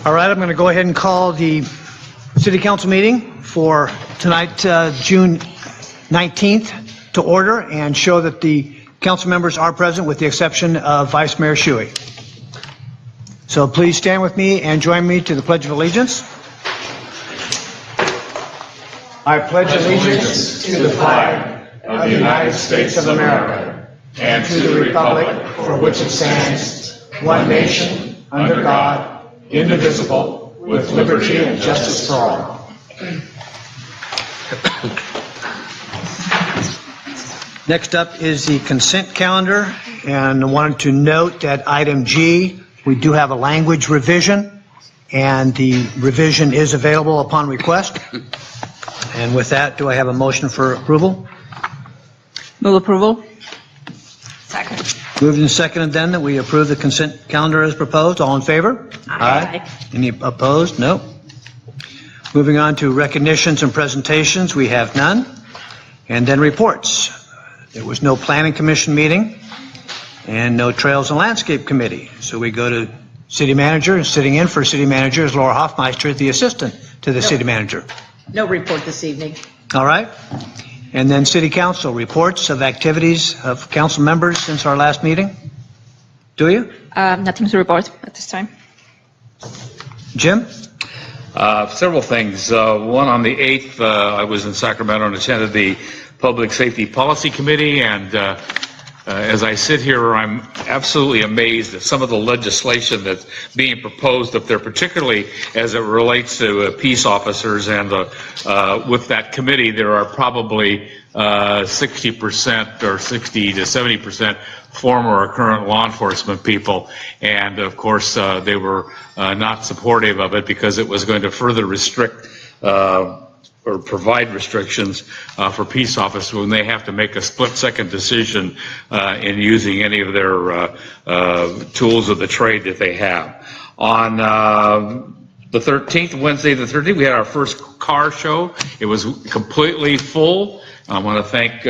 All right, I'm going to go ahead and call the City Council meeting for tonight, June 19th, to order and show that the council members are present with the exception of Vice Mayor Shuey. So please stand with me and join me to the Pledge of Allegiance. I pledge allegiance to the flag of the United States of America and to the republic for which it stands, one nation, under God, indivisible, with liberty and justice for all. Next up is the consent calendar, and I wanted to note that item G, we do have a language revision, and the revision is available upon request. And with that, do I have a motion for approval? Move approval. Second. Moved and seconded then that we approve the consent calendar as proposed. All in favor? Aye. Any opposed? No. Moving on to recognitions and presentations, we have none. And then reports. There was no planning commission meeting and no trails and landscape committee. So we go to city manager, and sitting in for city manager is Laura Hoffmeister, the assistant to the city manager. No report this evening. All right. And then city council reports of activities of council members since our last meeting. Do you? Nothing to report at this time. Jim? Several things. One, on the 8th, I was in Sacramento and attended the Public Safety Policy Committee, and as I sit here, I'm absolutely amazed at some of the legislation that's being proposed up there, particularly as it relates to peace officers. And with that committee, there are probably 60% or 60 to 70% former or current law enforcement people. And of course, they were not supportive of it because it was going to further restrict or provide restrictions for peace officers when they have to make a split-second decision in using any of their tools of the trade that they have. On the 13th, Wednesday the 13th, we had our first car show. It was completely full. I want to thank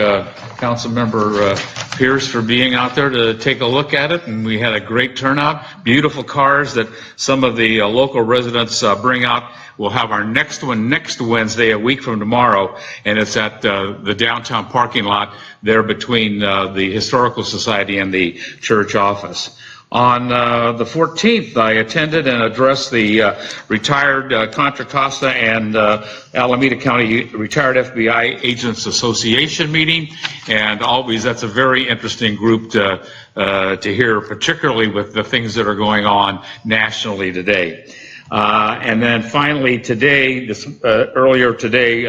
Councilmember Pierce for being out there to take a look at it, and we had a great turnout. Beautiful cars that some of the local residents bring out. We'll have our next one next Wednesday, a week from tomorrow, and it's at the downtown parking lot there between the Historical Society and the church office. On the 14th, I attended and addressed the retired Contra Costa and Alameda County Retired FBI Agents Association meeting, and always that's a very interesting group to hear, particularly with the things that are going on nationally today. And then finally today, earlier today,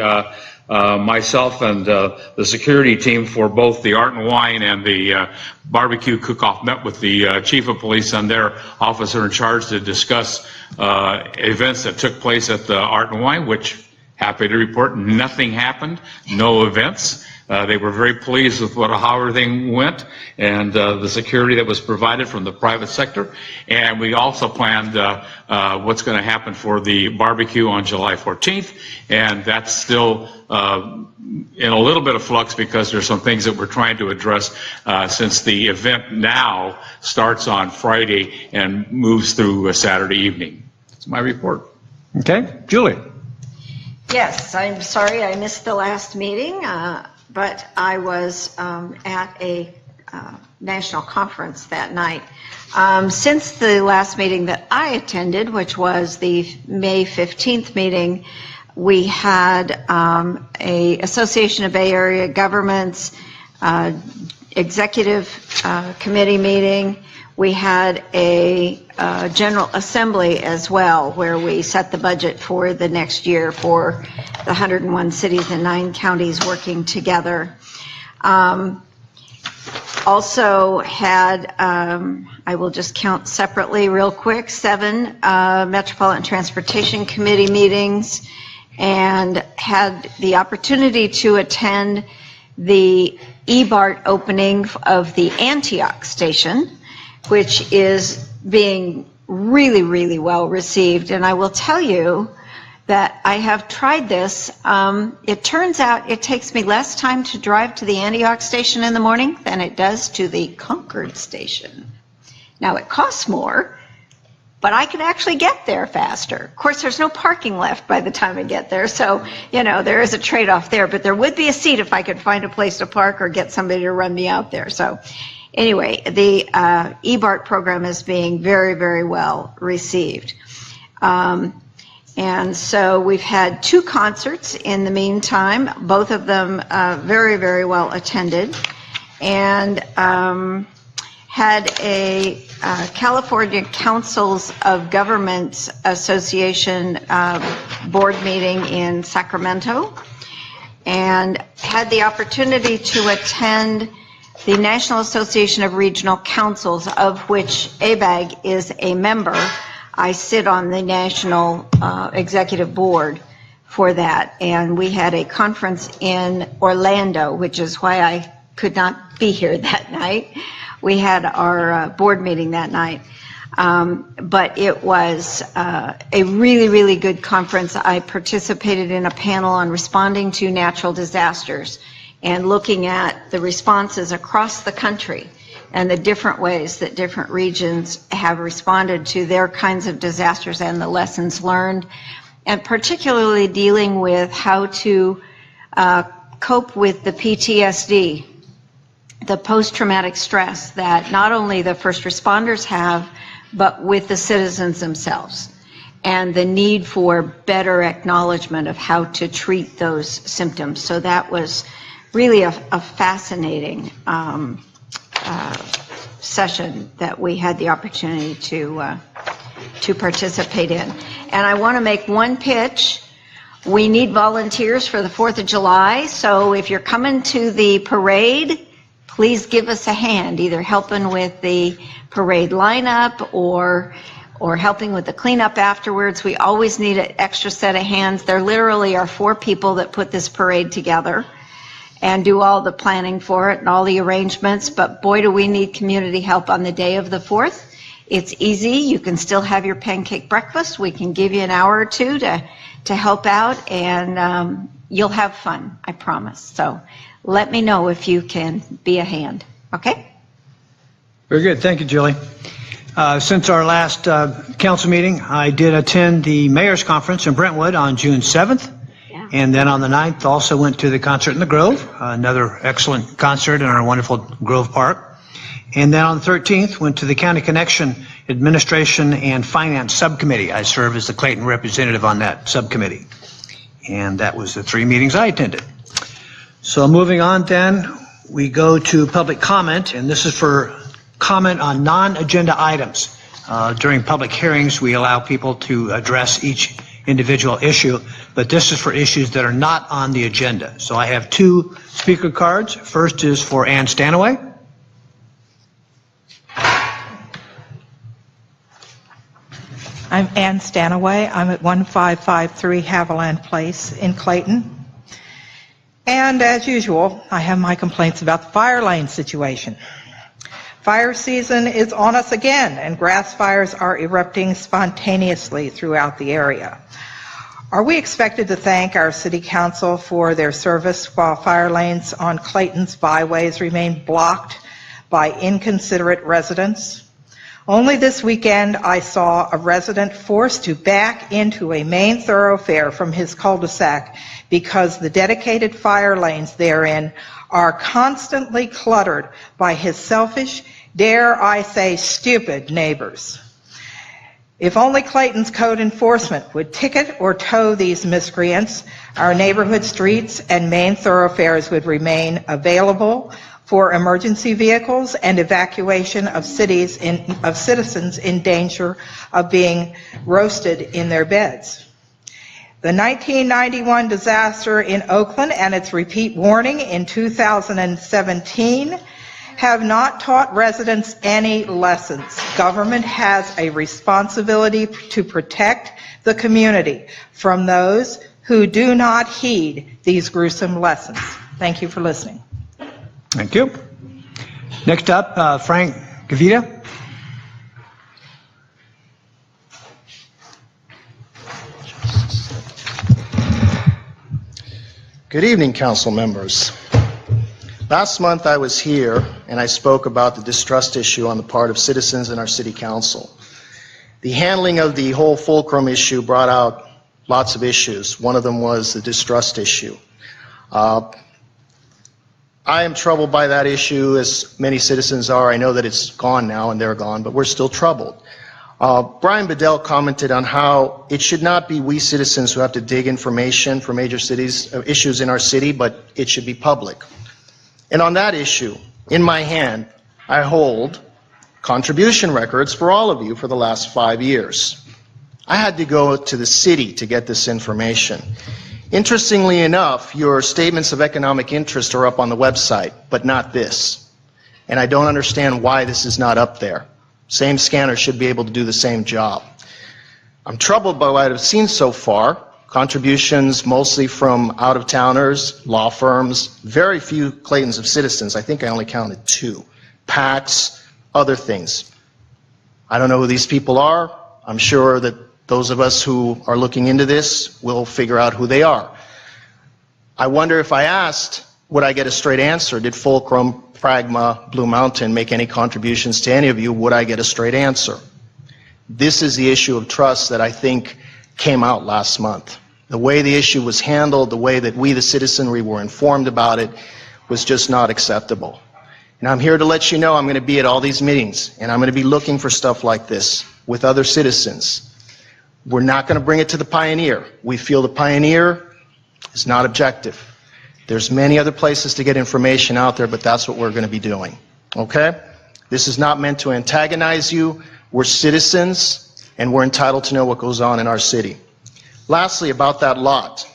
myself and the security team for both the Art and Wine and the barbecue cook-off met with the chief of police and their officer in charge to discuss events that took place at the Art and Wine, which, happy to report, nothing happened, no events. They were very pleased with how everything went and the security that was provided from the private sector. And we also planned what's going to happen for the barbecue on July 14th. And that's still in a little bit of flux because there's some things that we're trying to address since the event now starts on Friday and moves through Saturday evening. That's my report. Okay. Julie? Yes, I'm sorry I missed the last meeting. But I was at a national conference that night. Since the last meeting that I attended, which was the May 15th meeting, we had a Association of Bay Area Governments executive committee meeting. We had a General Assembly as well, where we set the budget for the next year for the 101 cities and 9 counties working together. Also had, I will just count separately real quick, 7 Metropolitan Transportation Committee meetings, and had the opportunity to attend the EBART opening of the Antioch station, which is being really, really well received. And I will tell you that I have tried this. It turns out it takes me less time to drive to the Antioch station in the morning than it does to the Concord station. Now, it costs more, but I could actually get there faster. Of course, there's no parking left by the time I get there, so, there is a trade-off there, but there would be a seat if I could find a place to park or get somebody to run me out there. So anyway, the eBART program is being very, very well received. And so we've had 2 concerts in the meantime, both of them very, very well attended, and had a California Councils of Governments Association board meeting in Sacramento, and had the opportunity to attend the National Association of Regional Councils, of which ABAG is a member. I sit on the National Executive Board for that, and we had a conference in Orlando, which is why I could not be here that night. We had our board meeting that night, but it was a really, really good conference. I participated in a panel on responding to natural disasters and looking at the responses across the country and the different ways that different regions have responded to their kinds of disasters and the lessons learned, and particularly dealing with how to cope with the PTSD, the post-traumatic stress that not only the first responders have, but with the citizens themselves, and the need for better acknowledgement of how to treat those symptoms. So that was really a fascinating session that we had the opportunity to participate in. And I want to make one pitch. We need volunteers for the 4th of July, so if you're coming to the parade, please give us a hand, either helping with the parade lineup or helping with the cleanup afterwards. We always need an extra set of hands. There literally are 4 people that put this parade together and do all the planning for it and all the arrangements, but boy, do we need community help on the day of the 4th. It's easy. You can still have your pancake breakfast. We can give you an hour or 2 to help out, and you'll have fun, I promise. So let me know if you can be a hand, okay? Very good. Thank you, Julie. Since our last council meeting, I did attend the Mayor's Conference in Brentwood on June 7th. And then on the 9th, also went to the concert in the Grove, another excellent concert in our wonderful Grove Park. And then on the 13th, went to the County Connection Administration and Finance Subcommittee. I serve as the Clayton representative on that subcommittee. And that was the 3 meetings I attended. So moving on then, we go to public comment, and this is for comment on non-agenda items. During public hearings, we allow people to address each individual issue, but this is for issues that are not on the agenda. So I have 2 speaker cards. First is for Ann Stanaway. I'm Ann Stanaway. I'm at 1553 Haviland Place in Clayton. And as usual, I have my complaints about the fire lane situation. Fire season is on us again, and grass fires are erupting spontaneously throughout the area. Are we expected to thank our City Council for their service while fire lanes on Clayton's byways remain blocked by inconsiderate residents? Only this weekend I saw a resident forced to back into a main thoroughfare from his cul-de-sac because the dedicated fire lanes therein are constantly cluttered by his selfish, dare I say stupid, neighbors. If only Clayton's code enforcement would ticket or tow these miscreants, our neighborhood streets and main thoroughfares would remain available for emergency vehicles and evacuation of citizens in danger of being roasted in their beds. The 1991 disaster in Oakland and its repeat warning in 2017 have not taught residents any lessons. Government has a responsibility to protect the community from those who do not heed these gruesome lessons. Thank you for listening. Thank you. Next up, Frank Gavita. Good evening, council members. Last month I was here and I spoke about the distrust issue on the part of citizens in our city council. The handling of the whole fulcrum issue brought out lots of issues. One of them was the distrust issue. I am troubled by that issue, as many citizens are. I know that it's gone now and they're gone, but we're still troubled. Brian Bedell commented on how it should not be we citizens who have to dig information for major cities, issues in our city, but it should be public. And on that issue, in my hand, I hold contribution records for all of you for the last 5 years. I had to go to the city to get this information. Interestingly enough, your statements of economic interest are up on the website, but not this. And I don't understand why this is not up there. Same scanner should be able to do the same job. I'm troubled by what I've seen so far. Contributions mostly from out-of-towners, law firms, very few Claytons of citizens. I think I only counted 2. PACs, other things. I don't know who these people are. I'm sure that those of us who are looking into this will figure out who they are. I wonder if I asked, would I get a straight answer? Did Fulcrum, Pragma, Blue Mountain make any contributions to any of you? Would I get a straight answer? This is the issue of trust that I think came out last month. The way the issue was handled, the way that we, the citizenry, were informed about it was just not acceptable. And I'm here to let you know I'm going to be at all these meetings, and I'm going to be looking for stuff like this with other citizens. We're not going to bring it to the Pioneer. We feel the Pioneer is not objective. There's many other places to get information out there, but that's what we're going to be doing. Okay? This is not meant to antagonize you. We're citizens, and we're entitled to know what goes on in our city. Lastly, about that lot.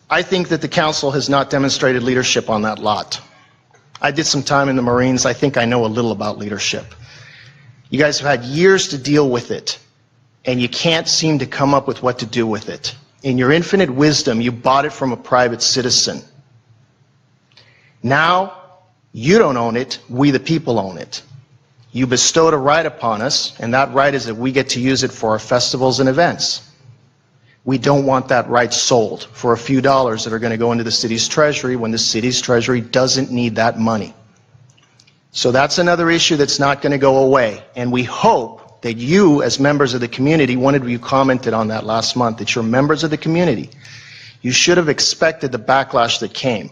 I think that the council has not demonstrated leadership on that lot. I did some time in the Marines. I think I know a little about leadership. You guys have had years to deal with it, and you can't seem to come up with what to do with it. In your infinite wisdom, you bought it from a private citizen. Now, you don't own it, we the people own it. You bestowed a right upon us, and that right is that we get to use it for our festivals and events. We don't want that right sold for a few dollars that are going to go into the city's treasury when the city's treasury doesn't need that money. So that's another issue that's not going to go away, and we hope that you, as members of the community, one of you commented on that last month, that you're members of the community. You should have expected the backlash that came,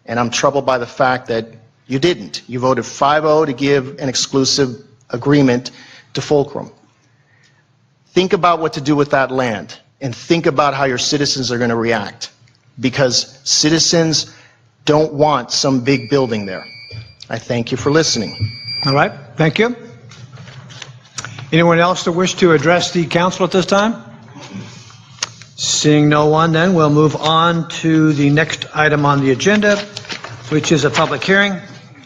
and I'm troubled by the fact that you didn't. You voted 5-0 to give an exclusive agreement to Fulcrum. Think about what to do with that land, and think about how your citizens are going to react, because citizens don't want some big building there. I thank you for listening. All right, thank you. Anyone else that wish to address the council at this time? Seeing no one, then we'll move on to the next item on the agenda, which is a public hearing.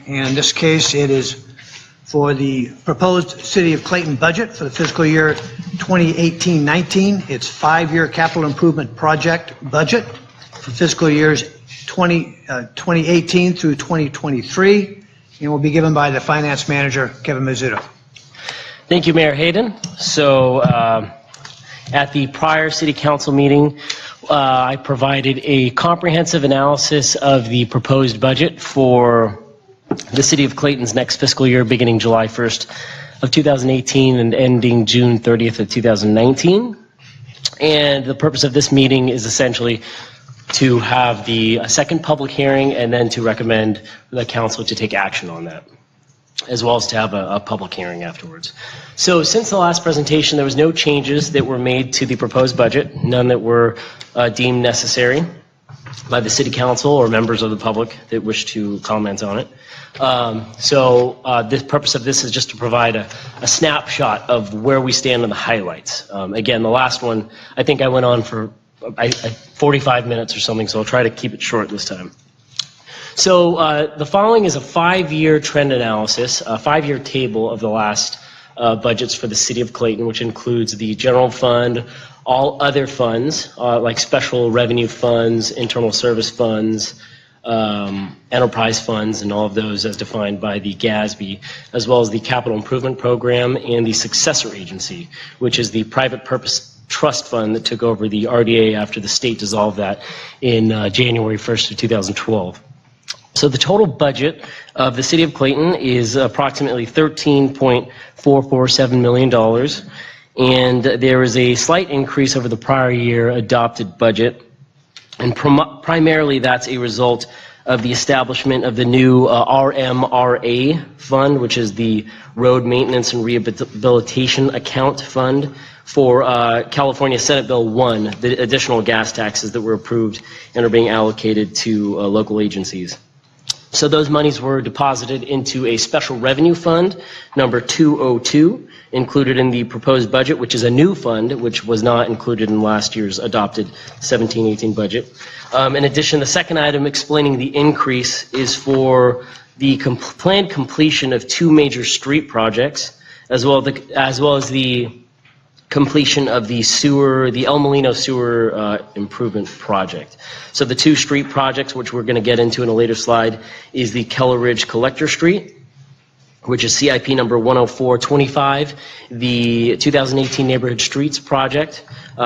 And in this case, it is for the proposed City of Clayton budget for the fiscal year 2018-19. It's 5-year capital improvement project budget for fiscal years 2018 through 2023. And will be given by the finance manager, Kevin Mizzuto. Thank you, Mayor Hayden. So at the prior city council meeting, I provided a comprehensive analysis of the proposed budget for the city of Clayton's next fiscal year, beginning July 1st of 2018 and ending June 30th of 2019. And the purpose of this meeting is essentially to have the second public hearing and then to recommend the council to take action on that, as well as to have a public hearing afterwards. So since the last presentation, there was no changes that were made to the proposed budget, none that were deemed necessary by the city council or members of the public that wish to comment on it. The purpose of this is just to provide a snapshot of where we stand on the highlights. Again, the last one, I think I went on for 45 minutes or something, so I'll try to keep it short this time. So the following is a 5-year trend analysis, a 5-year table of the last budgets for the city of Clayton, which includes the general fund, all other funds, like special revenue funds, internal service funds, enterprise funds, and all of those as defined by the GASB, as well as the capital improvement program and the successor agency, which is the private purpose trust fund that took over the RDA after the state dissolved that in January 1st of 2012. So the total budget of the City of Clayton is approximately $13.447 million, and there is a slight increase over the prior year adopted budget, and primarily that's a result of the establishment of the new RMRA fund, which is the Road Maintenance and Rehabilitation Account Fund for California Senate Bill 1, the additional gas taxes that were approved and are being allocated to local agencies. So those monies were deposited into a special revenue fund, number 202, included in the proposed budget, which is a new fund, which was not included in last year's adopted 17-18 budget. In addition, the second item explaining the increase is for the planned completion of 2 major street projects, as well as the completion of the El Molino sewer improvement project. So the 2 street projects, which we're going to get into in a later slide, is the Keller Ridge Collector Street, which is CIP number 10425, the 2018 Neighborhood Streets Project,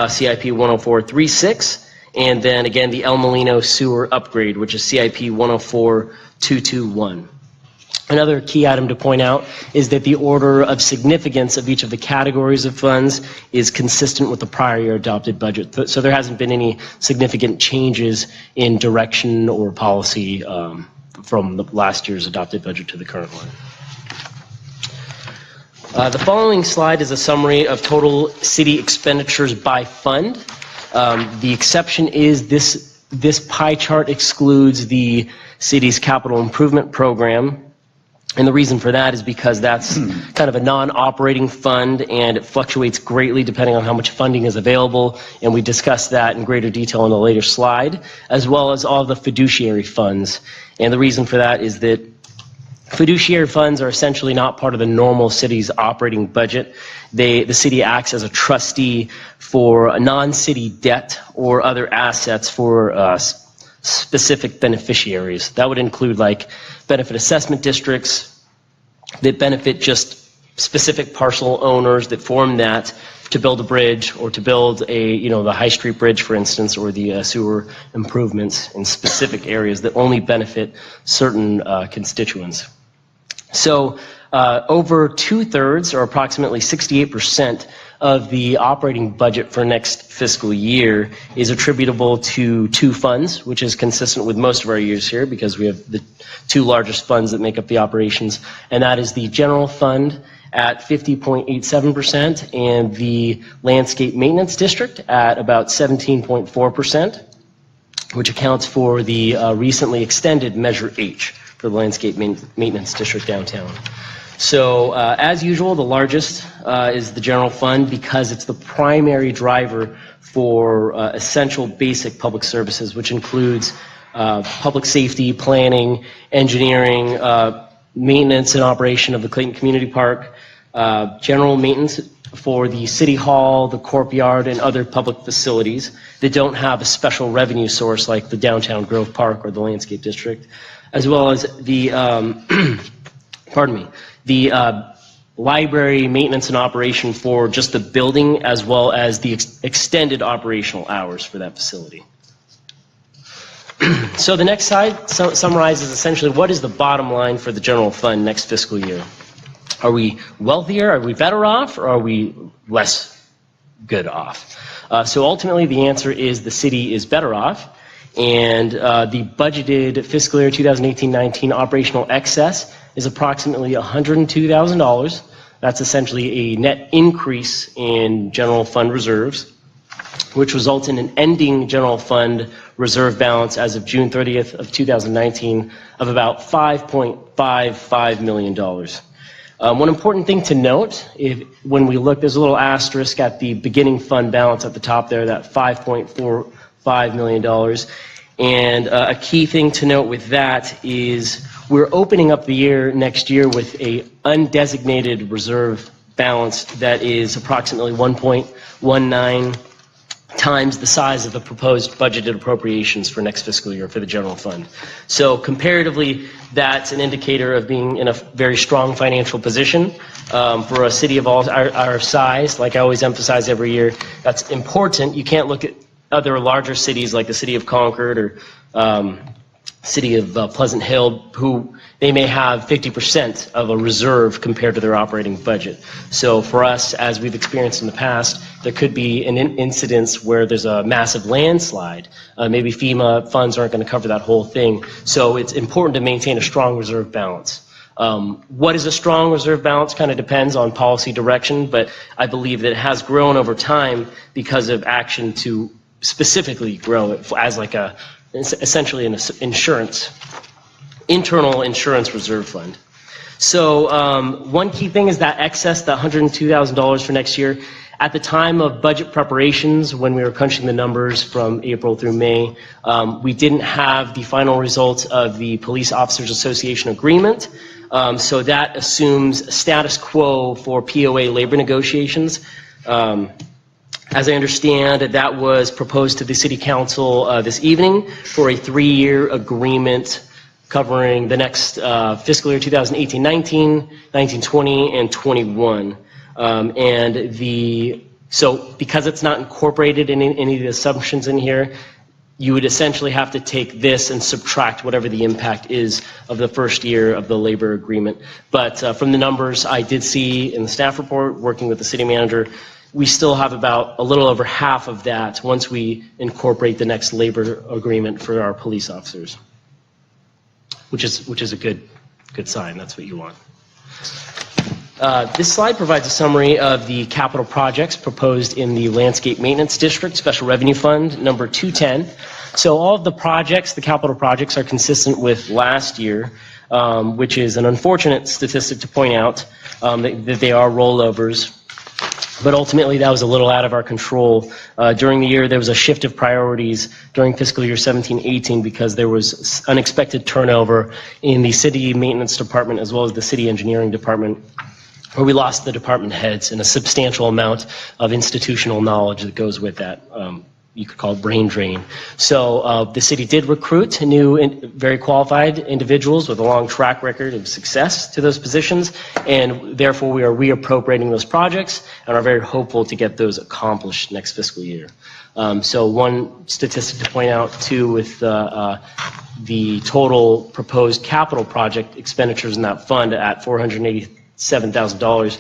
CIP 10436, and then again the El Molino sewer upgrade, which is CIP 104-221. Another key item to point out is that the order of significance of each of the categories of funds is consistent with the prior year adopted budget. So there hasn't been any significant changes in direction or policy from the last year's adopted budget to the current one. The following slide is a summary of total city expenditures by fund. The exception is this pie chart excludes the city's capital improvement program. And the reason for that is because that's kind of a non-operating fund, and it fluctuates greatly depending on how much funding is available, and we discussed that in greater detail in a later slide, as well as all the fiduciary funds. And the reason for that is that fiduciary funds are essentially not part of the normal city's operating budget. The city acts as a trustee for non-city debt or other assets for specific beneficiaries. That would include like benefit assessment districts that benefit just specific parcel owners that form that to build a bridge or to build the High Street Bridge, for instance, or the sewer improvements in specific areas that only benefit certain constituents. So over 2/3, or approximately 68%, of the operating budget for next fiscal year is attributable to 2 funds, which is consistent with most of our years here because we have the 2 largest funds that make up the operations, and that is the general fund at 50.87% and the landscape maintenance district at about 17.4%, which accounts for the recently extended Measure H for the landscape maintenance district downtown. So as usual, the largest is the general fund because it's the primary driver for essential basic public services, which includes public safety, planning, engineering, maintenance and operation of the Clayton Community Park, general maintenance for the City Hall, the Courtyard, and other public facilities that don't have a special revenue source like the Downtown Grove Park or the Landscape District, as well as the, the library maintenance and operation for just the building, as well as the extended operational hours for that facility. So the next slide summarizes essentially what is the bottom line for the general fund next fiscal year. Are we wealthier? Are we better off? Or are we less good off? So ultimately the answer is the city is better off, and the budgeted fiscal year 2018-19 operational excess is approximately $102,000. That's essentially a net increase in general fund reserves, which results in an ending general fund reserve balance as of June 30th of 2019 of about $5.55 million. One important thing to note, when we look, there's a little asterisk at the beginning fund balance at the top there, that $5.45 million. And a key thing to note with that is we're opening up the year next year with a undesignated reserve balance that is approximately 1.19 times the size of the proposed budgeted appropriations for next fiscal year for the general fund. So comparatively, that's an indicator of being in a very strong financial position. For a city of our size, like I always emphasize every year, that's important. You can't look at other larger cities like the city of Concord or city of Pleasant Hill, who they may have 50% of a reserve compared to their operating budget. So for us, as we've experienced in the past, there could be an incidence where there's a massive landslide. Maybe FEMA funds aren't going to cover that whole thing. So it's important to maintain a strong reserve balance. What is a strong reserve balance kind of depends on policy direction, but I believe that it has grown over time because of action to specifically grow it as like a, essentially an internal insurance reserve fund. So one key thing is that excess, the $102,000 for next year. At the time of budget preparations, when we were crunching the numbers from April through May, we didn't have the final results of the Police Officers Association agreement. So that assumes status quo for POA labor negotiations. As I understand, that was proposed to the City Council this evening for a 3-year agreement covering the next fiscal year 2018-19, 19-20, and 21. So because it's not incorporated in any of the assumptions in here, you would essentially have to take this and subtract whatever the impact is of the first year of the labor agreement. But from the numbers I did see in the staff report, working with the city manager, we still have about a little over half of that once we incorporate the next labor agreement for our police officers, which is a good sign. That's what you want. This slide provides a summary of the capital projects proposed in the Landscape Maintenance District Special Revenue Fund number 210. So all of the projects, the capital projects, are consistent with last year, which is an unfortunate statistic to point out, that they are rollovers. But ultimately, that was a little out of our control. During the year, there was a shift of priorities during fiscal year 17-18 because there was unexpected turnover in the city maintenance department as well as the city engineering department, where we lost the department heads and a substantial amount of institutional knowledge that goes with that. You could call it brain drain. So the city did recruit new, very qualified individuals with a long track record of success to those positions, and therefore we are reappropriating those projects and are very hopeful to get those accomplished next fiscal year. So one statistic to point out too, with the total proposed capital project expenditures in that fund at $487,000,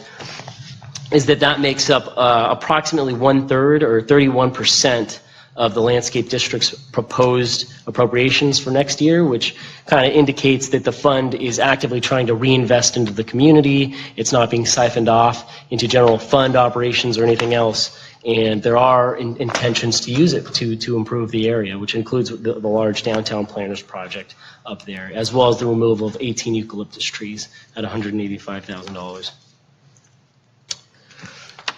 is that makes up approximately 1/3 or 31% of the Landscape District's proposed appropriations for next year, which kind of indicates that the fund is actively trying to reinvest into the community. It's not being siphoned off into general fund operations or anything else. And there are intentions to use it to improve the area, which includes the large downtown planners project up there, as well as the removal of 18 eucalyptus trees at $185,000.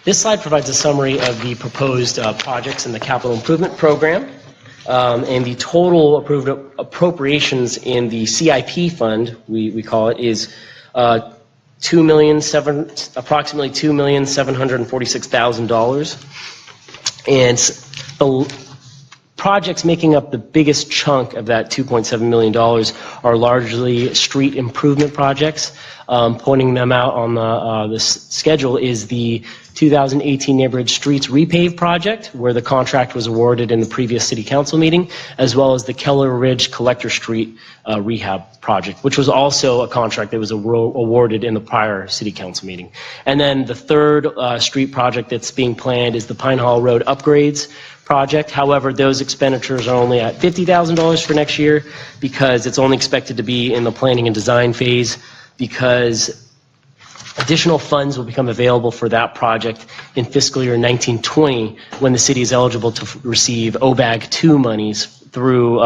This slide provides a summary of the proposed projects in the capital improvement program. And the total approved appropriations in the CIP fund, we call it, is approximately $2,746,000. And the projects making up the biggest chunk of that $2.7 million are largely street improvement projects. Pointing them out on the schedule is the 2018 Neighborhood Streets Repave Project, where the contract was awarded in the previous City Council meeting, as well as the Keller Ridge Collector Street Rehab Project, which was also a contract that was awarded in the prior City Council meeting. And then the third street project that's being planned is the Pine Hall Road Upgrades Project. However, those expenditures are only at $50,000 for next year because it's only expected to be in the planning and design phase, because additional funds will become available for that project in fiscal year 19-20 when the city is eligible to receive OBAG 2 monies through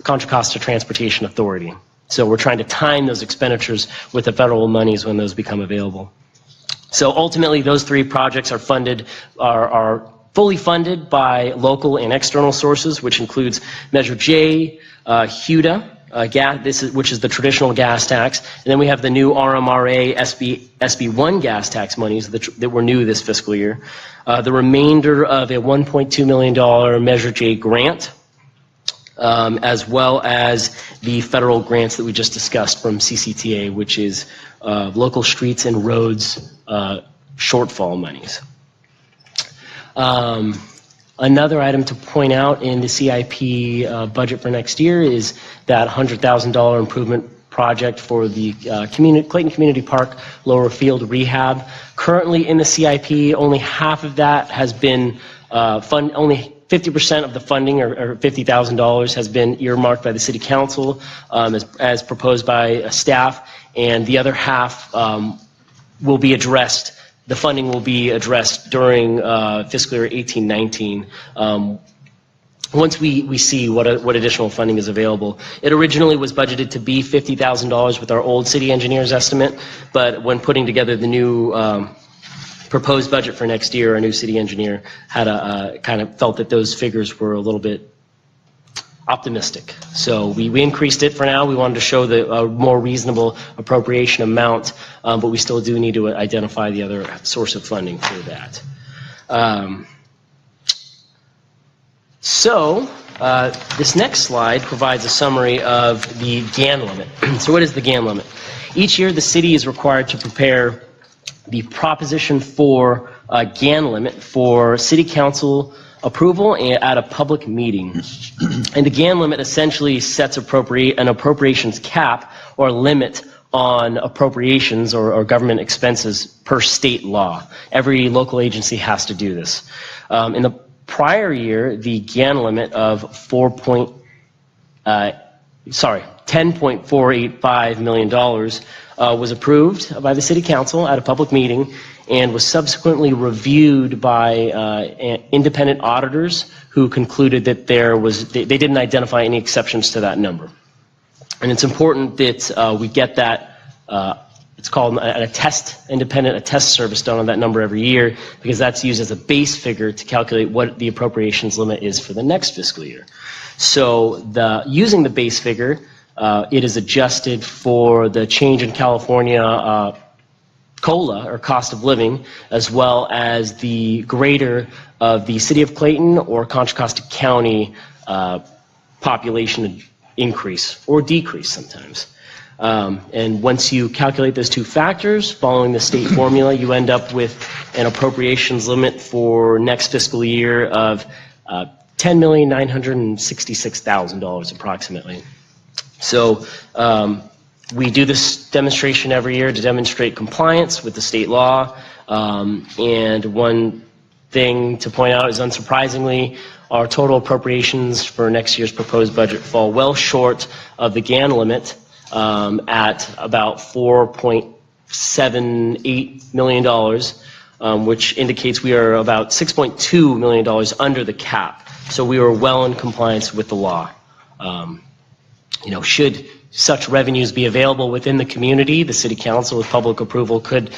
Contra Costa Transportation Authority. So we're trying to time those expenditures with the federal monies when those become available. So ultimately, those 3 projects are fully funded by local and external sources, which includes Measure J, HUDA, which is the traditional gas tax, and then we have the new RMRA SB1 gas tax monies that were new this fiscal year. The remainder of a $1.2 million Measure J grant, as well as the federal grants that we just discussed from CCTA, which is local streets and roads shortfall monies. Another item to point out in the CIP budget for next year is that $100,000 improvement project for the Clayton Community Park lower field rehab. Currently in the CIP, only half of that has been only 50% of the funding, or $50,000, has been earmarked by the City Council as proposed by staff, and the other half will be addressed. The funding will be addressed during fiscal year 18-19. Once we see what additional funding is available. It originally was budgeted to be $50,000 with our old city engineer's estimate, but when putting together the new proposed budget for next year, our new city engineer had kind of felt that those figures were a little bit optimistic. So we increased it for now. We wanted to show the more reasonable appropriation amount, but we still do need to identify the other source of funding for that. This next slide provides a summary of the GAN limit. So what is the GAN limit? Each year the city is required to prepare the proposition for GAN limit for City Council approval at a public meeting. And the GAN limit essentially sets an appropriations cap or limit on appropriations or government expenses per state law. Every local agency has to do this. In the prior year, the GAN limit of $10.485 million was approved by the City Council at a public meeting and was subsequently reviewed by independent auditors who concluded that they didn't identify any exceptions to that number. And it's important that we get that. It's called an independent attest service done on that number every year, because that's used as a base figure to calculate what the appropriations limit is for the next fiscal year. So using the base figure, it is adjusted for the change in California COLA, or cost of living, as well as the greater of the City of Clayton or Contra Costa County population increase or decrease sometimes. And once you calculate those two factors, following the state formula, you end up with an appropriations limit for next fiscal year of $10,966,000 approximately. So we do this demonstration every year to demonstrate compliance with the state law. And one thing to point out is, unsurprisingly, our total appropriations for next year's proposed budget fall well short of the GAN limit at about $4.78 million, which indicates we are about $6.2 million under the cap. So we are well in compliance with the law. Should such revenues be available within the community, the City Council, with public approval, could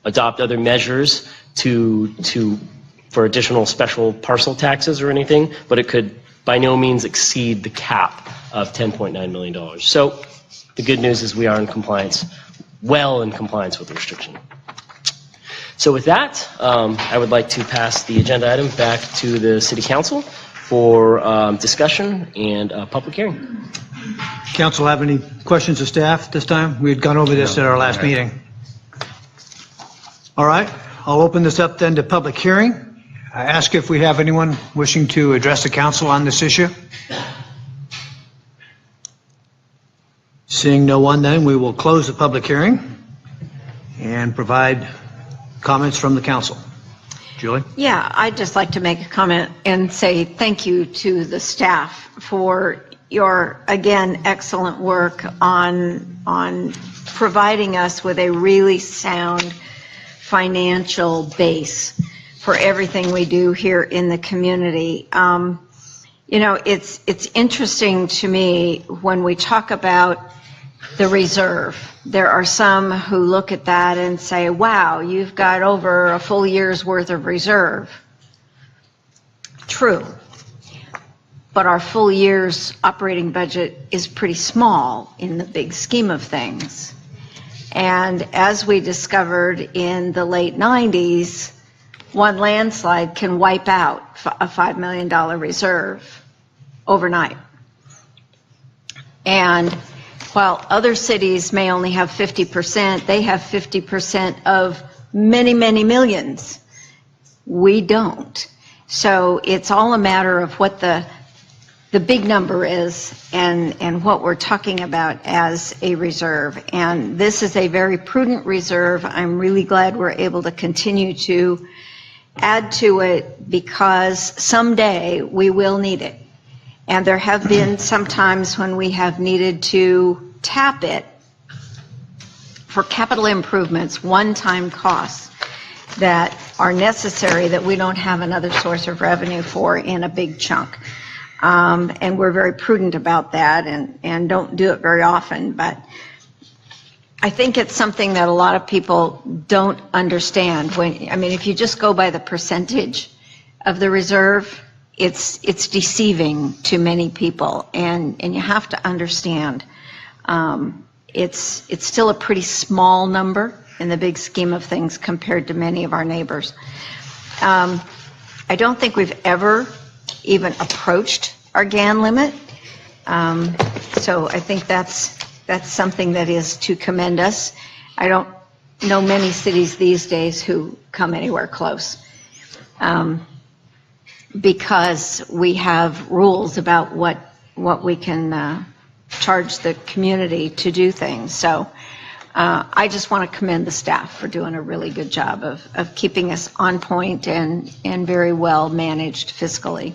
adopt other measures for additional special parcel taxes or anything, but it could by no means exceed the cap of $10.9 million. So the good news is we are in compliance, well in compliance with the restriction. So with that, I would like to pass the agenda item back to the City Council for discussion and public hearing. Council have any questions of staff this time? We had gone over this at our last meeting. All right, I'll open this up then to public hearing. I ask if we have anyone wishing to address the council on this issue. Seeing no one, then we will close the public hearing and provide comments from the council. Julie? Yeah, I'd just like to make a comment and say thank you to the staff for your, again, excellent work on providing us with a really sound financial base for everything we do here in the community. It's interesting to me when we talk about the reserve. There are some who look at that and say, wow, you've got over a full year's worth of reserve. True. But our full year's operating budget is pretty small in the big scheme of things. And as we discovered in the late 90s, one landslide can wipe out a $5 million reserve overnight. And while other cities may only have 50%, they have 50% of many, many millions. We don't. So it's all a matter of what the big number is and what we're talking about as a reserve. And this is a very prudent reserve. I'm really glad we're able to continue to add to it because someday we will need it. And there have been some times when we have needed to tap it for capital improvements, one-time costs that are necessary that we don't have another source of revenue for in a big chunk. And we're very prudent about that and don't do it very often. But I think it's something that a lot of people don't understand. If you just go by the percentage of the reserve, it's deceiving to many people. And you have to understand it's still a pretty small number in the big scheme of things compared to many of our neighbors. I don't think we've ever even approached our GAN limit. So I think that's something that is to commend us. I don't know many cities these days who come anywhere close because we have rules about what we can charge the community to do things. So I just want to commend the staff for doing a really good job of keeping us on point and very well managed fiscally.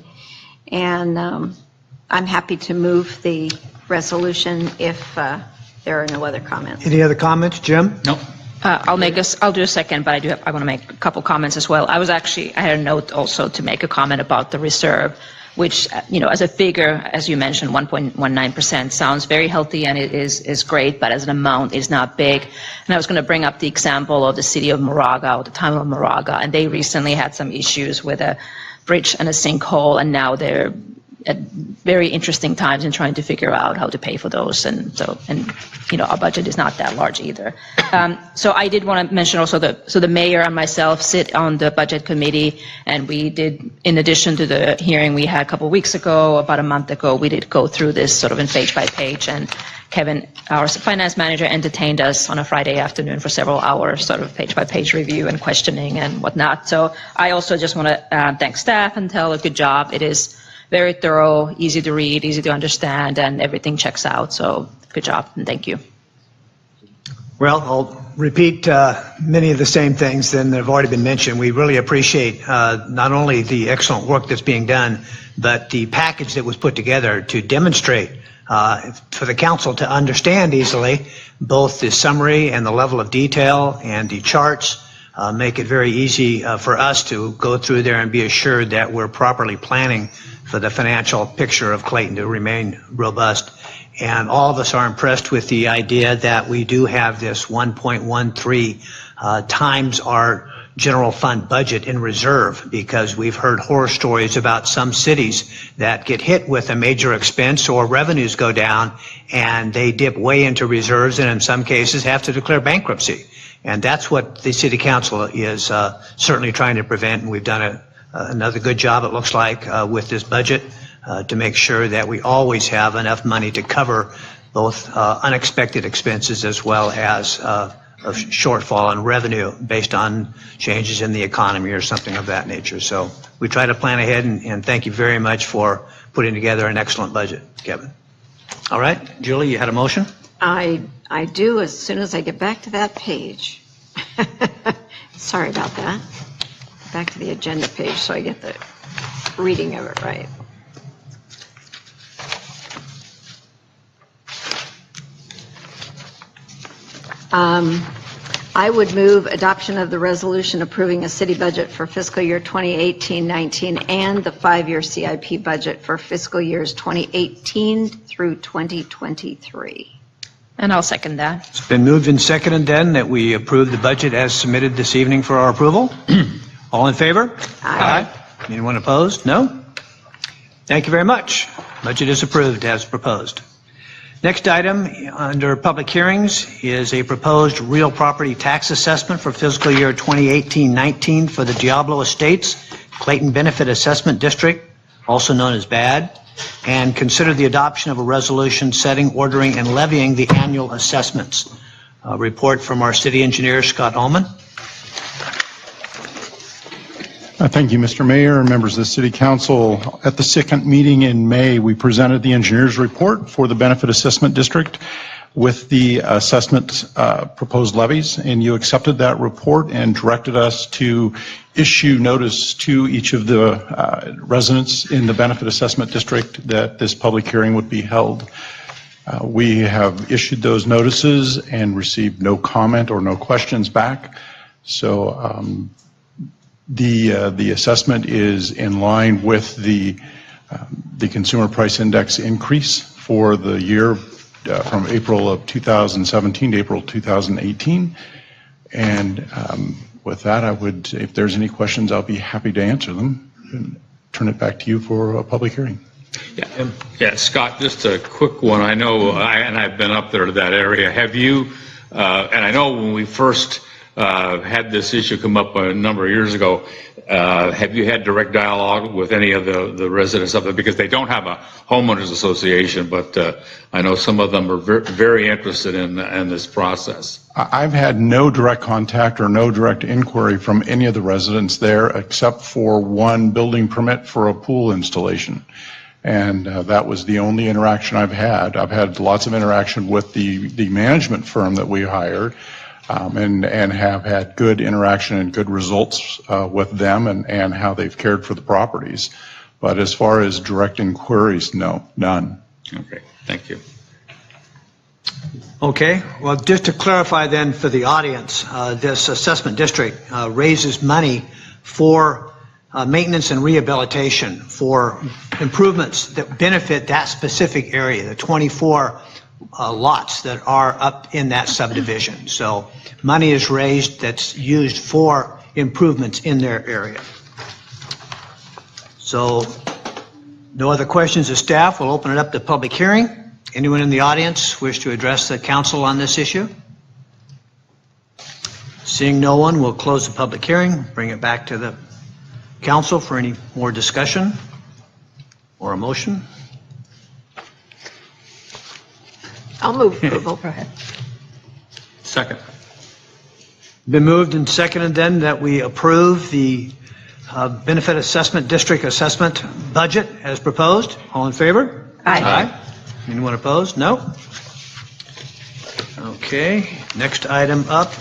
And I'm happy to move the resolution if there are no other comments. Any other comments, Jim? No. I'll do a second, but I want to make a couple comments as well. I had a note also to make a comment about the reserve, which, as a figure, as you mentioned, 1.19% sounds very healthy and it is great, but as an amount is not big. And I was going to bring up the example of the city of Moraga, or the town of Moraga, and they recently had some issues with a bridge and a sinkhole, and now they're at very interesting times in trying to figure out how to pay for those, and our budget is not that large either. So I did want to mention also the mayor and myself sit on the budget committee, and we did, in addition to the hearing we had a couple of weeks ago, about a month ago, we did go through this sort of in page by page, and Kevin, our finance manager, entertained us on a Friday afternoon for several hours, sort of page by page review and questioning and whatnot. So I also just want to thank staff and tell a good job. It is very thorough, easy to read, easy to understand, and everything checks out. So good job, and thank you. Well, I'll repeat many of the same things that have already been mentioned. We really appreciate not only the excellent work that's being done, but the package that was put together to demonstrate for the council to understand easily both the summary and the level of detail and the charts. Make it very easy for us to go through there and be assured that we're properly planning for the financial picture of Clayton to remain robust. And all of us are impressed with the idea that we do have this 1.13 times our general fund budget in reserve, because we've heard horror stories about some cities that get hit with a major expense or revenues go down and they dip way into reserves and in some cases have to declare bankruptcy. And that's what the City Council is certainly trying to prevent, and we've done another good job, it looks like, with this budget to make sure that we always have enough money to cover both unexpected expenses as well as a shortfall in revenue based on changes in the economy or something of that nature. So we try to plan ahead, and thank you very much for putting together an excellent budget, Kevin. All right, Julie, you had a motion? I do as soon as I get back to that page. Sorry about that. Back to the agenda page so I get the reading of it right. I would move adoption of the resolution approving a city budget for fiscal year 2018-19 and the 5-year CIP budget for fiscal years 2018 through 2023. And I'll second that. It's been moved and seconded then that we approve the budget as submitted this evening for our approval. All in favor? Aye. Anyone opposed? No? Thank you very much. Budget is approved as proposed. Next item under public hearings is a proposed real property tax assessment for fiscal year 2018-19 for the Diablo Estates, Clayton Benefit Assessment District, also known as BAD, and consider the adoption of a resolution setting, ordering, and levying the annual assessments. A report from our city engineer, Scott Ullman. Thank you, Mr. Mayor and members of the City Council. At the second meeting in May, we presented the engineer's report for the Benefit Assessment District with the assessment proposed levies, and you accepted that report and directed us to issue notice to each of the residents in the Benefit Assessment District that this public hearing would be held. We have issued those notices and received no comment or no questions back. So the assessment is in line with the Consumer Price Index increase for the year from April of 2017 to April 2018. And with that, I would, if there's any questions, I'll be happy to answer them and turn it back to you for a public hearing. Yeah, Scott, just a quick one. I know, and I've been up there to that area. Have you, and I know when we first had this issue come up a number of years ago, have you had direct dialogue with any of the residents of it? Because they don't have a homeowners association, but I know some of them are very interested in this process. I've had no direct contact or no direct inquiry from any of the residents there except for one building permit for a pool installation. And that was the only interaction I've had. I've had lots of interaction with the management firm that we hired, and have had good interaction and good results with them and how they've cared for the properties. But as far as direct inquiries, no, none. Okay, thank you. Okay, well, just to clarify then for the audience, this assessment district raises money for maintenance and rehabilitation, for improvements that benefit that specific area, the 24 lots that are up in that subdivision. So money is raised that's used for improvements in their area. So no other questions of staff. We'll open it up to public hearing. Anyone in the audience wish to address the council on this issue? Seeing no one, we'll close the public hearing, bring it back to the council for any more discussion or a motion. I'll move approval. Go ahead. Second. Been moved and seconded then that we approve the Benefit Assessment District assessment budget as proposed. All in favor? Aye. Anyone opposed? No? Okay, next item up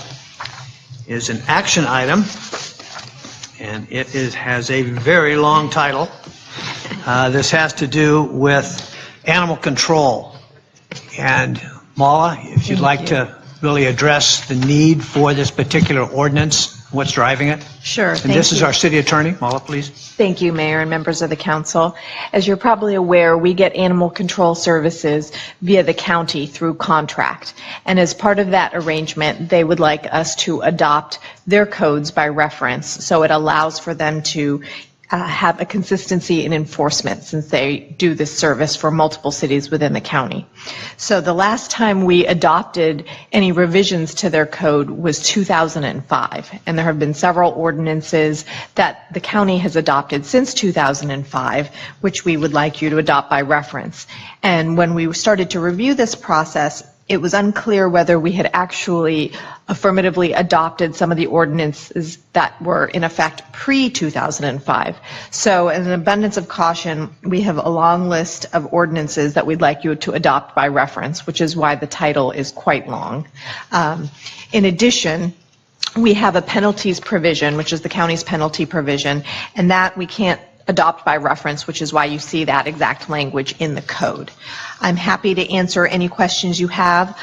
is an action item, and it has a very long title. This has to do with animal control. And Mala, if you'd like to really address the need for this particular ordinance, what's driving it? Sure. And this is our city attorney. Mala, please. Thank you, Mayor and members of the council. As you're probably aware, we get animal control services via the county through contract. And as part of that arrangement, they would like us to adopt their codes by reference. So it allows for them to have a consistency in enforcement since they do this service for multiple cities within the county. So the last time we adopted any revisions to their code was 2005, and there have been several ordinances that the county has adopted since 2005, which we would like you to adopt by reference. And when we started to review this process, it was unclear whether we had actually affirmatively adopted some of the ordinances that were in effect pre-2005. So in an abundance of caution, we have a long list of ordinances that we'd like you to adopt by reference, which is why the title is quite long. In addition, we have a penalties provision, which is the county's penalty provision, and that we can't adopt by reference, which is why you see that exact language in the code. I'm happy to answer any questions you have.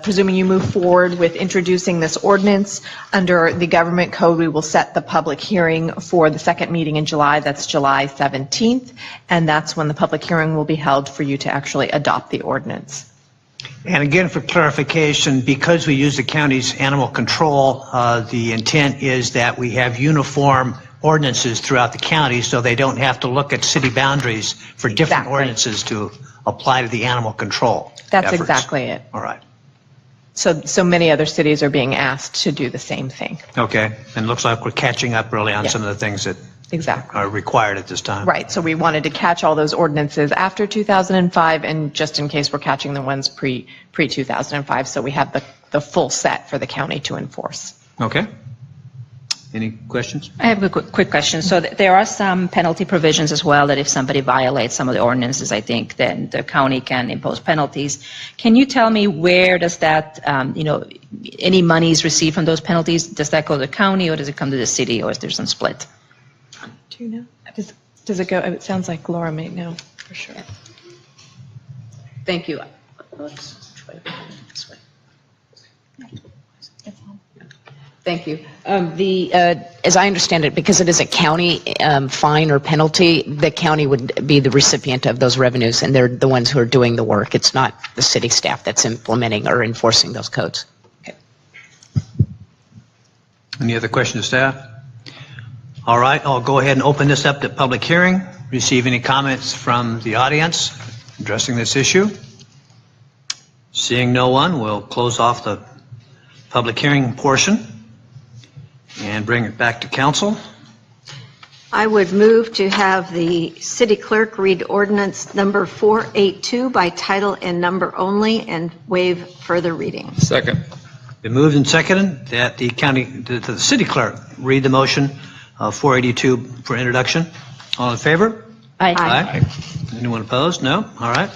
Presuming you move forward with introducing this ordinance under the government code, we will set the public hearing for the second meeting in July. That's July 17th, and that's when the public hearing will be held for you to actually adopt the ordinance. And again, for clarification, because we use the county's animal control, the intent is that we have uniform ordinances throughout the county so they don't have to look at city boundaries for different Exactly. ordinances to apply to the animal control That's efforts. exactly it. All right. So many other cities are being asked to do the same thing. Okay. And it looks like we're catching up really on Yeah. some of the things that Exactly. are required at this time. Right, so we wanted to catch all those ordinances after 2005, and just in case we're catching the ones pre-2005, so we have the full set for the county to enforce. Okay. Any questions? I have a quick question. So there are some penalty provisions as well that if somebody violates some of the ordinances, I think, then the county can impose penalties. Can you tell me where does that, any monies received from those penalties, does that go to the county or does it come to the city or is there some split? Do you know? Does it go, it sounds like Laura may know for sure. Thank you. Thank you. As I understand it, because it is a county fine or penalty, the county would be the recipient of those revenues, and they're the ones who are doing the work. It's not the city staff that's implementing or enforcing those codes. Okay. Any other questions, staff? All right, I'll go ahead and open this up to public hearing. Receive any comments from the audience addressing this issue? Seeing no one, we'll close off the public hearing portion and bring it back to council. I would move to have the city clerk read ordinance number 482 by title and number only and waive further reading. Second. Been moved and seconded that the city clerk read the motion of 482 for introduction. All in favor? Aye. Anyone opposed? No? All right.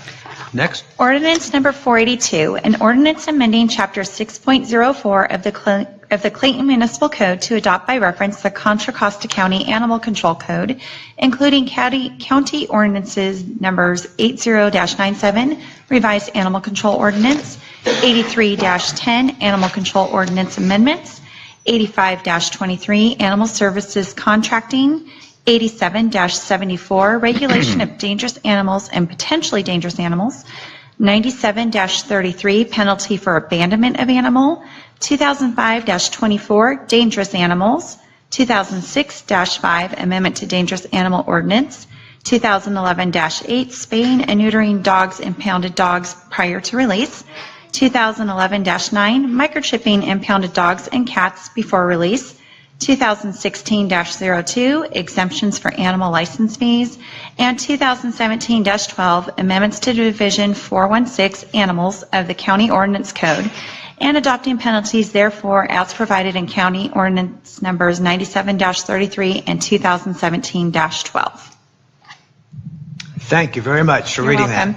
Next. Ordinance number 482, an ordinance amending Chapter 6.04 of the Clayton Municipal Code to adopt by reference the Contra Costa County Animal Control Code, including county ordinances numbers 80-97, Revised Animal Control Ordinance, 83-10, Animal Control Ordinance Amendments, 85-23, Animal Services Contracting, 87-74, Regulation of Dangerous Animals and Potentially Dangerous Animals, 97-33, Penalty for Abandonment of Animal, 2005-24, Dangerous Animals, 2006-5, Amendment to Dangerous Animal Ordinance, 2011-8, Spaying and Neutering Dogs, Impounded Dogs Prior to Release, 2011-9, Microchipping Impounded Dogs and Cats Before Release, 2016-02, exemptions for animal license fees, and 2017-12, amendments to Division 416, animals of the County Ordinance Code, and adopting penalties therefore as provided in County Ordinance numbers 97-33 and 2017-12. Thank you very much for reading that.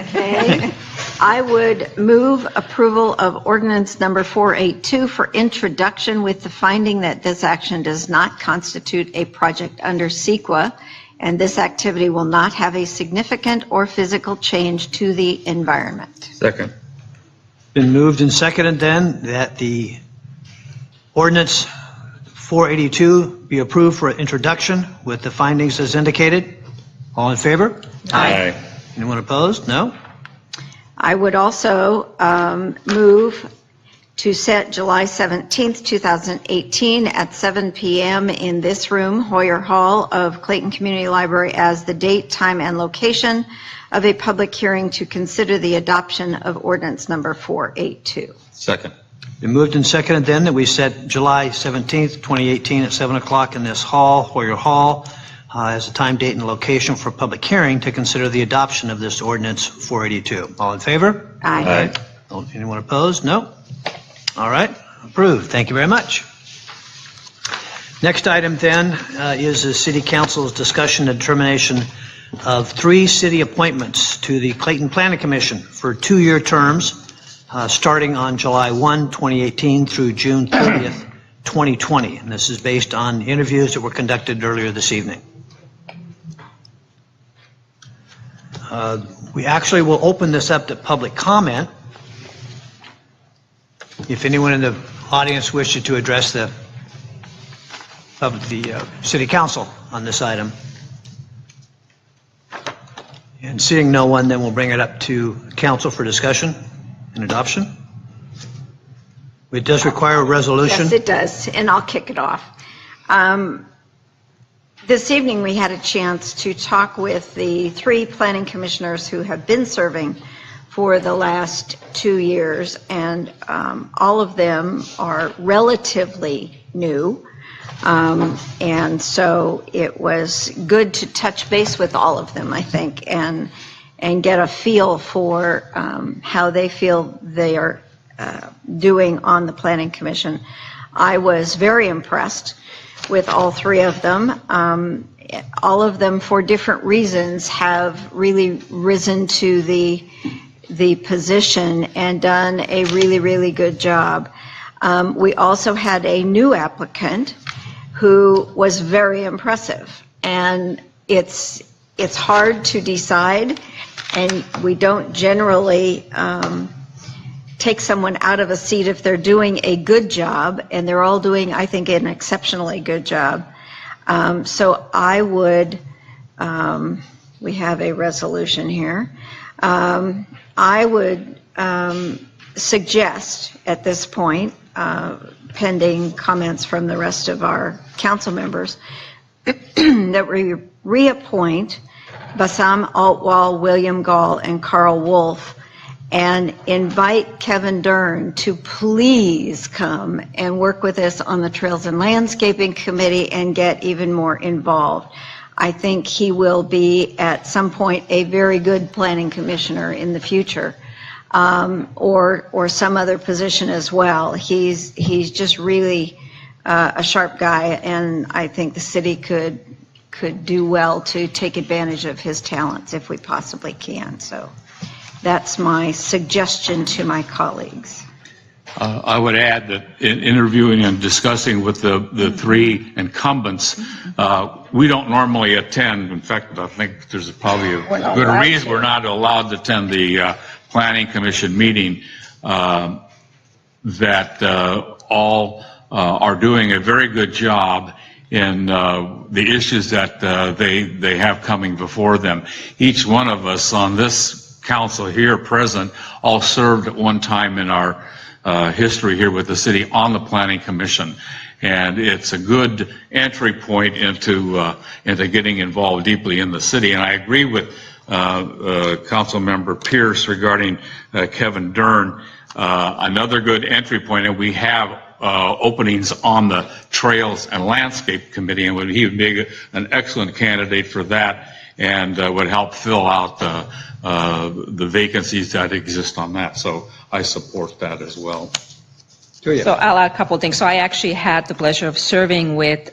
Okay. I would move approval of ordinance number 482 for introduction with the finding that this action does not constitute a project under CEQA, and this activity will not have a significant or physical change to the environment. Second. Been moved and seconded then that the ordinance 482 be approved for introduction with the findings as indicated. All in favor? Aye. Anyone opposed? No? I would also move to set July 17th, 2018 at 7 p.m. in this room, Hoyer Hall of Clayton Community Library, as the date, time, and location of a public hearing to consider the adoption of ordinance number 482. Second. Been moved and seconded then that we set July 17th, 2018 at 7 o'clock in this hall, Hoyer Hall, as a time, date, and location for public hearing to consider the adoption of this ordinance 482. All in favor? Aye. Anyone opposed? No? All right. Approved. Thank you very much. Next item then is the City Council's discussion and determination of 3 city appointments to the Clayton Planning Commission for 2-year terms starting on July 1, 2018 through June 30th, 2020. And this is based on interviews that were conducted earlier this evening. We actually will open this up to public comment. If anyone in the audience wishes to address the City Council on this item. And seeing no one, then we'll bring it up to Council for discussion and adoption. It does require a resolution. Yes, it does, and I'll kick it off. This evening, we had a chance to talk with the 3 planning commissioners who have been serving for the last 2 years, and all of them are relatively new. And so it was good to touch base with all of them, I think, and get a feel for how they feel they are doing on the Planning Commission. I was very impressed with all three of them. All of them, for different reasons, have really risen to the position and done a really, really good job. We also had a new applicant who was very impressive, and it's hard to decide, and we don't generally take someone out of a seat if they're doing a good job, and they're all doing, I think, an exceptionally good job. So I would, we have a resolution here. I would suggest at this point, pending comments from the rest of our council members, that we reappoint Bassam Altwall, William Gall, and Carl Wolf, and invite Kevin Dern to please come and work with us on the Trails and Landscaping Committee and get even more involved. I think he will be at some point a very good planning commissioner in the future, or some other position as well. He's just really a sharp guy, and I think the city could do well to take advantage of his talents if we possibly can. So that's my suggestion to my colleagues. I would add that in interviewing and discussing with the three incumbents, we don't normally attend. In fact, I think there's probably a good reason we're not allowed to attend the Planning Commission meeting, that all are doing a very good job in the issues that they have coming before them. Each one of us on this council here present all served at one time in our history here with the city on the Planning Commission, and it's a good entry point into getting involved deeply in the city. And I agree with Council Member Pierce regarding Kevin Dern. Another good entry point, and we have openings on the Trails and Landscape Committee, and he would be an excellent candidate for that, and would help fill out the vacancies that exist on that. So I support that as well. So I'll add a couple of things. So I actually had the pleasure of serving with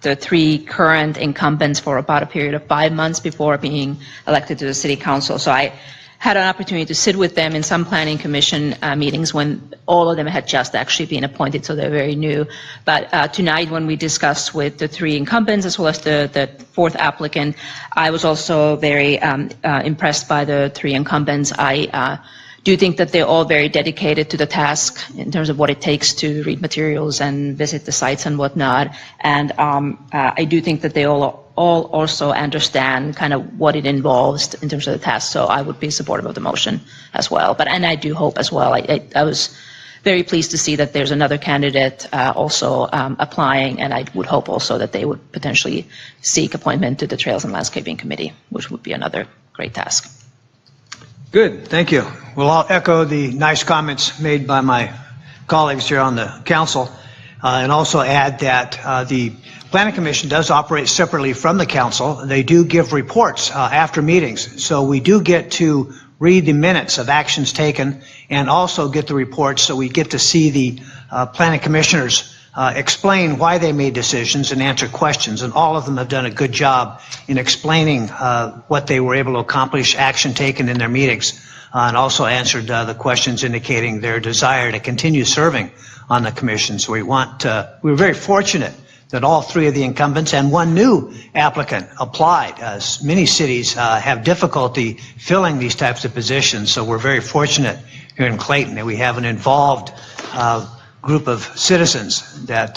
the three current incumbents for about a period of 5 months before being elected to the city council. So I had an opportunity to sit with them in some planning commission meetings when all of them had just actually been appointed, so they're very new. But tonight, when we discussed with the three incumbents as well as the fourth applicant, I was also very impressed by the three incumbents. I do think that they're all very dedicated to the task in terms of what it takes to read materials and visit the sites and whatnot. And I do think that they all also understand kind of what it involves in terms of the task. So I would be supportive of the motion as well. And I do hope as well. I was very pleased to see that there's another candidate also applying, and I would hope also that they would potentially seek appointment to the Trails and Landscaping Committee, which would be another great task. Good, thank you. Well, I'll echo the nice comments made by my colleagues here on the council, and also add that the Planning Commission does operate separately from the council. They do give reports after meetings, so we do get to read the minutes of actions taken and also get the reports, so we get to see the Planning Commissioners explain why they made decisions and answer questions, and all of them have done a good job in explaining what they were able to accomplish, action taken in their meetings, and also answered the questions indicating their desire to continue serving on the commission. So we were very fortunate that all three of the incumbents and one new applicant applied. As many cities have difficulty filling these types of positions, so we're very fortunate here in Clayton that we have an involved group of citizens that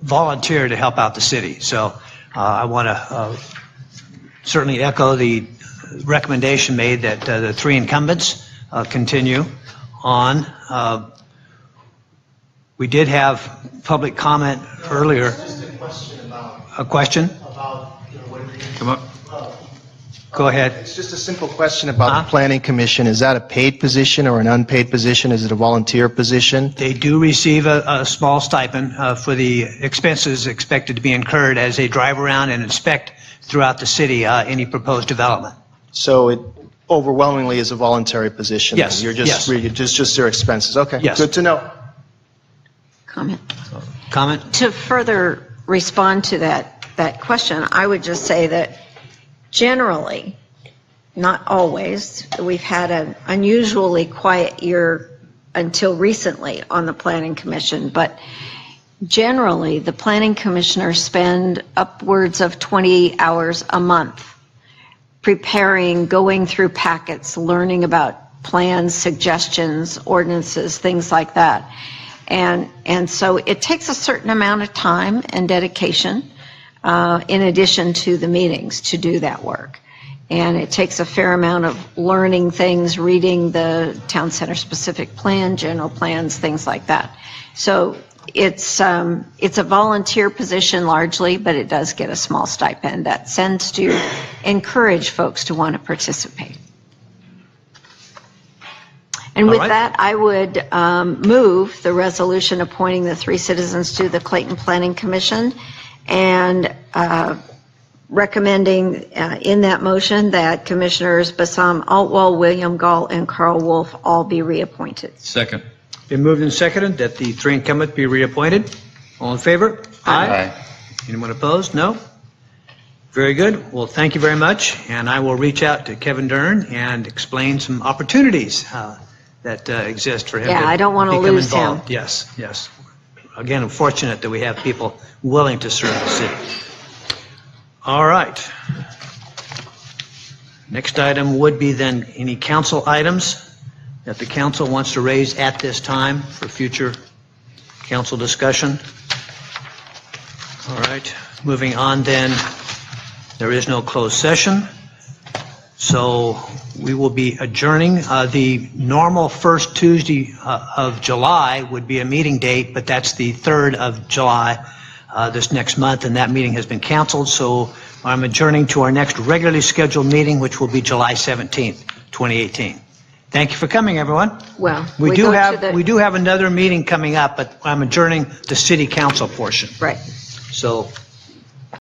volunteer to help out the city. So I want to certainly echo the recommendation made that the three incumbents continue on. We did have public comment earlier. Just a question about. A question? About, Come up. Go ahead. It's just a simple question about the Planning Commission. Is that a paid position or an unpaid position? Is it a volunteer position? They do receive a small stipend for the expenses expected to be incurred as they drive around and inspect throughout the city any proposed development. So it overwhelmingly is a voluntary position? Yes. You're just their expenses. Okay. Yes. Good to know. comment. Comment? To further respond to that question, I would just say that generally, not always, we've had an unusually quiet year until recently on the Planning Commission, but generally, the Planning Commissioners spend upwards of 20 hours a month preparing, going through packets, learning about plans, suggestions, ordinances, things like that. And so it takes a certain amount of time and dedication in addition to the meetings to do that work. And it takes a fair amount of learning things, reading the town center specific plan, general plans, things like that. So it's a volunteer position largely, but it does get a small stipend that tends to encourage folks to want to participate. And with that, I would move the resolution appointing the 3 citizens to the Clayton Planning Commission and recommending in that motion that Commissioners Bassam Altwell, William Gall, and Carl Wolf all be reappointed. Second. Been moved and seconded that the 3 incumbent be reappointed. All in favor? Aye. Anyone opposed? No? Very good. Well, thank you very much. And I will reach out to Kevin Dern and explain some opportunities that exist for him to Yeah, I don't want to become lose him. involved. Yes, yes. Again, I'm fortunate that we have people willing to serve the city. All right. Next item would be then any council items that the council wants to raise at this time for future council discussion. All right, moving on then, there is no closed session, so we will be adjourning. The normal first Tuesday of July would be a meeting date, but that's the 3rd of July this next month, and that meeting has been canceled, so I'm adjourning to our next regularly scheduled meeting, which will be July 17th, 2018. Thank you for coming, everyone. Well, We go do to have another meeting coming up, but I'm adjourning the city council portion. Right. So